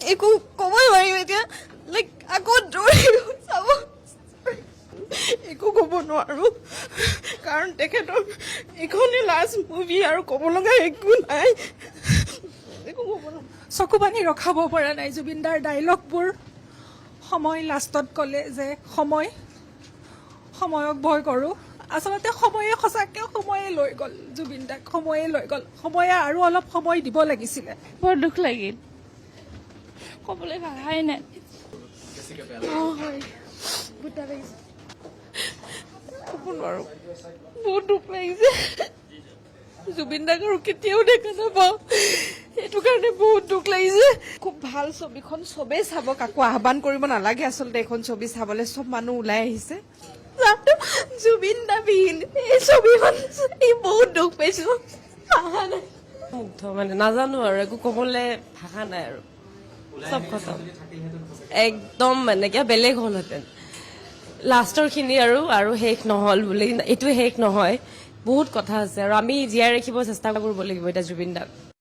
একো ক'বই নোৱাৰিম এতিয়া লাইক আকৌ দৌৰি চাব একো ক'ব নোৱাৰো কাৰণ তেখেতৰ এইখনেই লাষ্ট মুভি আৰু ক'ব লগা একো নাই একো ক'ব নোৱাৰো চকু পানী ৰখাব পৰা নাই জুবিনদাৰ ডাইলগবোৰ সময় লাষ্টত ক'লে যে সময়ক ভয় কৰোঁ আচলতে সময়ে সঁচাকৈ সময়ে লৈ গ'ল জুবিনদাক সময়ে লৈ গ'ল সময়ে আৰু অলপ সময় দিব লাগিছিলে বৰ দুখ লাগিল ক'বলৈ ভাষাই নাই হয় ক'ব নোৱাৰো বহুত দুখ লাগিছে জুবিন দাক আৰু কেতিয়াও দেখা নাপাওঁ সেইটো কাৰণে বহুত দুখ লাগিছে খুব ভাল ছবিখন চবেই চাব কাকো আহ্বান কৰিব নালাগে আচলতে এইখন ছবি চাবলৈ চব মানুহ ওলাই আহিছে জুবিন দা বিহীন এই ছবিখন চাই বহুত দুখ পাইছো মুগ্ধ মানে নাজানো আৰু একো ক'বলৈ ভাষা নাই আৰু চব খতম একদম মানে কিবা বেলেগ হ'লহেঁতেন লাষ্টৰ খিনি আৰু শেষ নহ'ল বুলি এইটো শেষ নহয় বহুত কথা আছে আৰু আমি জীয়াই ৰাখিব চেষ্টা কৰিব লাগিব এতিয়া জুবিন দাক